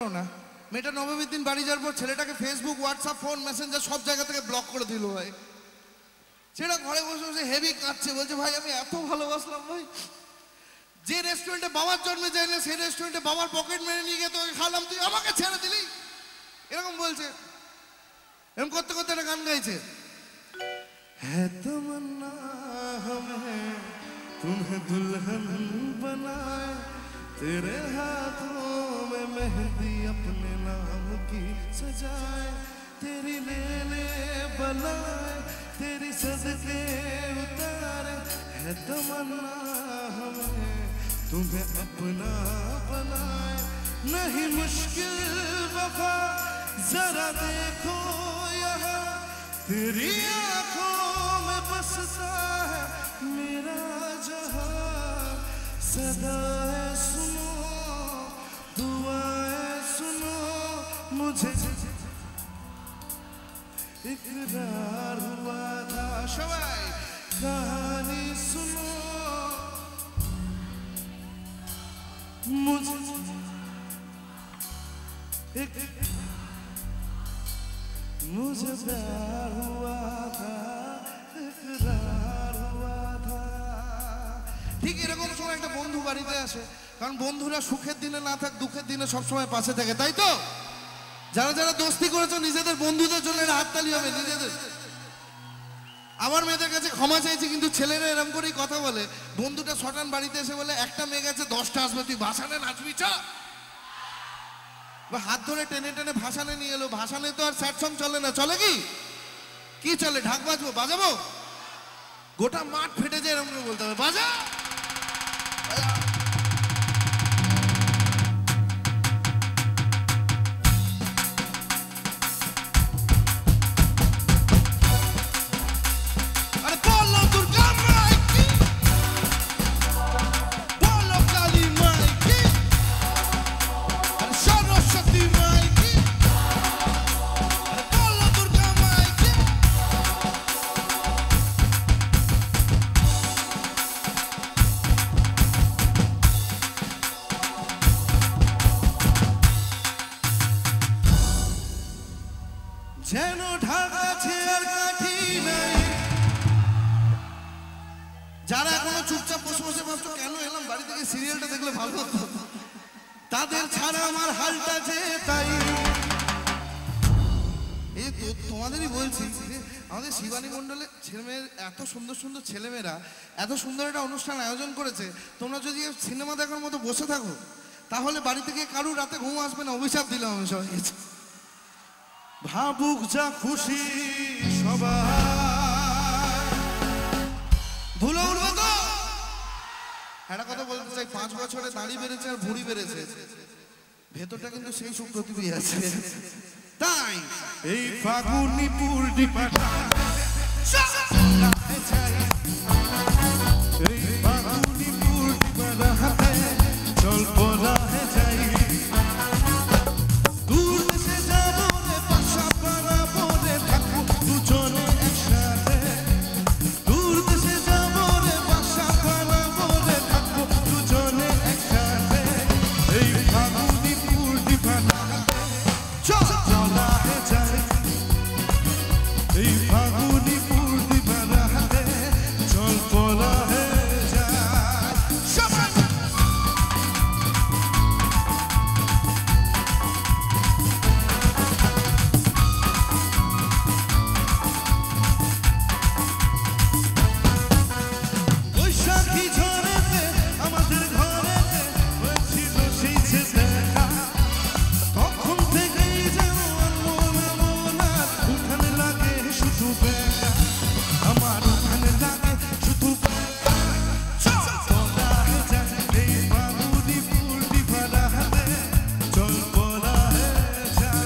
না মেয়েটা নবমীর দিন বাড়ি যাওয়ার পর ছেলেটাকে ফেসবুক হোয়াটসঅ্যাপ ফোন মেসেঞ্জার সব জায়গা থেকে ব্লক করে দিল ভাই। ছেলেটা ঘরে বসে বসে হেভি কাঁদছে, বলছে ভাই আমি এত ভালোবাসলাম ভাই, যে রেস্টুরেন্টে বাবার জন্মে যায় না সেই রেস্টুরেন্টে বাবার পকেট মেরে নিয়ে গিয়ে তোকে খালাম, তুই আমাকে ছেড়ে দিলি, এরকম বলছে। এরকম করতে করতে একটা গান গাইছে, হ্যাঁ তমন্না হমেं तुम्हें दुल्हन बनाए तेरे हाथों में मेहंदी अपने नाम की सजाए तेरी लेने बनाए तेरी सदके उतारे है तमन्ना हमें तुम्हें अपना बनाए नहीं मुश्किल वफा जरा देखो यहाँ तेरी आंखों में बसता है मेरा जहां सदाएं सुनो दुआएं सुनो मुझे इकरार हुआ था सबाई कहानी सुनो मुझे मुझे प्यार हुआ था इकरार हुआ था। ঠিক এরকম সময় একটা বন্ধু বাড়িতে আসে, কারণ বন্ধুরা সুখের দিনে না থাক দুঃখের দিনে সবসময় পাশে থাকে, তাই তো? যারা যারা দোস্তি করেছো নিজেদের বন্ধুদের জন্য হাততালি হবে নিজেদের। আমার মেয়েদের কাছে ক্ষমা চাইছি, কিন্তু ছেলেরা এরকম করেই কথা বলে। বন্ধুটা শটান বাড়িতে এসে বলে একটা মেয়ে গেছে 10টা আসবে, তুই ভাসানে নাচবি চ, বা হাত ধরে টেনে টেনে ভাসানে নিয়ে এলো। ভাসানে তো আর স্যাড সং চলে না, চলে কি কি চলে? ঢাক বাজবো, বাজাবো, গোটা মাঠ ফেটে যায় এরকম বলতে হবে, বাজা। যেন ঢাকা ছেড়ে কাঠি নাই। যারা এখনো চুপচাপ বসে বসে ভাবছো কেন এলাম বাড়ি থেকে, সিরিয়ালটা দেখলে ভালো হতো, তাদের ছাড়া আমার হালটা যে তাই। এই তো তোমাদেরই বলছি, আমাদের শিবানী মণ্ডলের ছেলেমেয়ের এত সুন্দর সুন্দর ছেলেমেয়েরা এত সুন্দর একটা অনুষ্ঠান আয়োজন করেছে। তোমরা যদি সিনেমা দেখার মতো বসে থাকো তাহলে বাড়ি থেকে কারুর রাতে ঘুম আসবে না, অভিশাপ দিলাম আমি সবাই। ভাবুক যা খুশি সবাই, ভুলে উঠবো তো। একটা কথা বলতে চাই, 5 বছরে দাড়ি বেড়েছে আর ভুঁড়ি বেড়েছে, ভেতরটা কিন্তু সেই সুপ্রতিভি আছে। তাই এই ফাগুনি পুরডি পাটা এই ফাগুনি পুরডি পাটা হাতে চল পড়া হে যাই দূর দেশে যাব রে পাশা পাড়া বলে থাকবো দুজনে একসাথে দূর দেশে যাব রে পাশা পাড়া বলে থাকবো দুজনে একসাথে এই ফাগুনি পুরডি পাটা চল চলা হে যাই এই ফাগুনি পুরডি পাটা হাতে চল পড়া হে যাই সবাই। বৈশাখী ঝড়েতে আমাদের ঘরেতে হয়েছিল সেই যে দেখা, তখন থেকেই যেন আমার উঠানে লাগে শুধু বেকা, আমার উঠানে লাগে শুধু বেকা। চলা হে যায় এই ফাগুনি পুরডি পাটা হাতে চল পড়া হে যায়।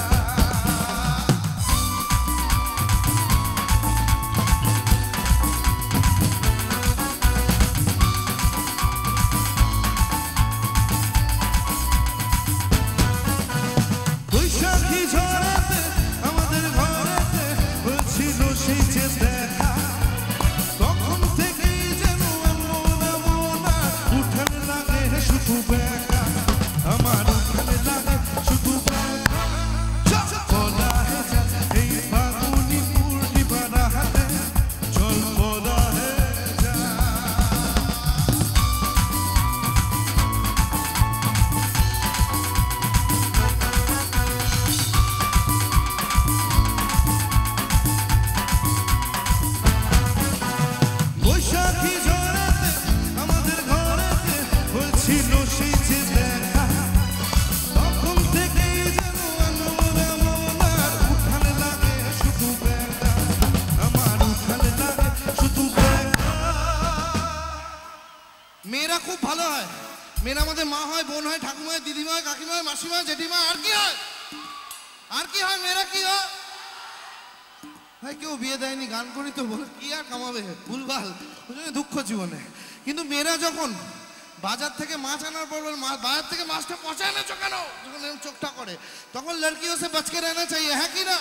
বৈশাখী ঝড়েতে আমাদের ঘরেতে হয়েছিল সেই যে দেখা, তখন থেকেই যেন উঠানে লাগে শুধু বেকা, আমার উঠানে লাগে শুধু বাড়িতে মা হয়, বোন হয়, ঠাকুমা হয়, দিদিমা হয়, কাকিমা হয়, মাসিমা হয়, জেঠিমা, আর কি হয়? আর কি হয়? মেয়েরা কি হয়? ভাই কেউ বিয়ে দেয়নি, গান করি তো বলে কি আর কামাবে, ভুলভাল, ওই জন্য দুঃখ জীবনে। কিন্তু মেয়েরা যখন বাজার থেকে মাছ আনার পর বাজার থেকে মাছটা পচা এনেছো কেন, যখন এরকম চোখটা করে, তখন লড়কি ওসে বচকে रहना चाहिए, হ্যাঁ কি না?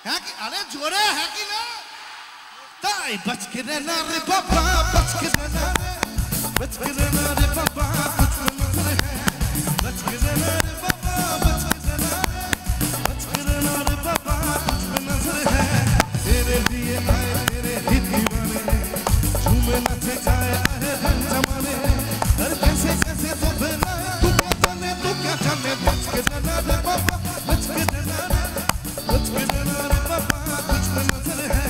হ্যাঁ কি? আরে জোরে হ্যাঁ কি না? তাই বচকে रहना रे बाबा, बचके रहना रे, बचके रहना रे बाबा, कुछ नजर है, बचके रहना रे बाबा, बचके रहना रे, बचके रहना रे बाबा, कुछ नजर है, तेरे लिए आए तेरे ही दीवाने, झूमे नाचे जाए आए हर जमाने, हर कैसे कैसे तो बनाए, तू क्या जाने, बचके रहना रे बाबा, बचके रहना रे, बचके रहना रे बाबा, कुछ नजर है।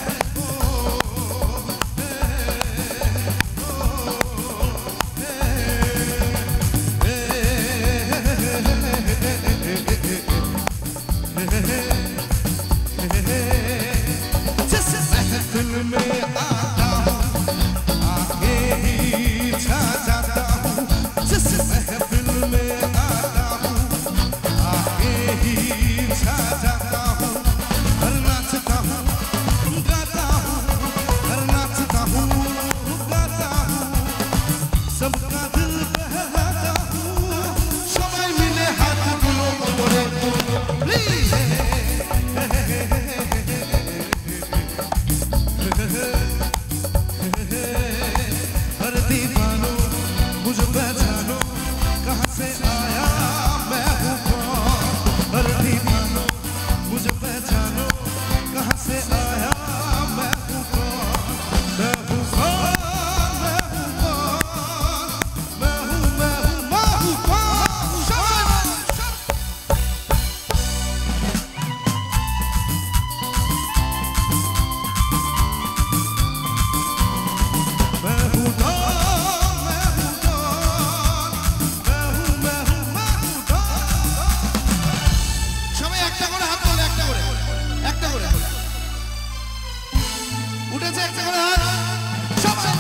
উঠেছে একটা করে হাত সবাই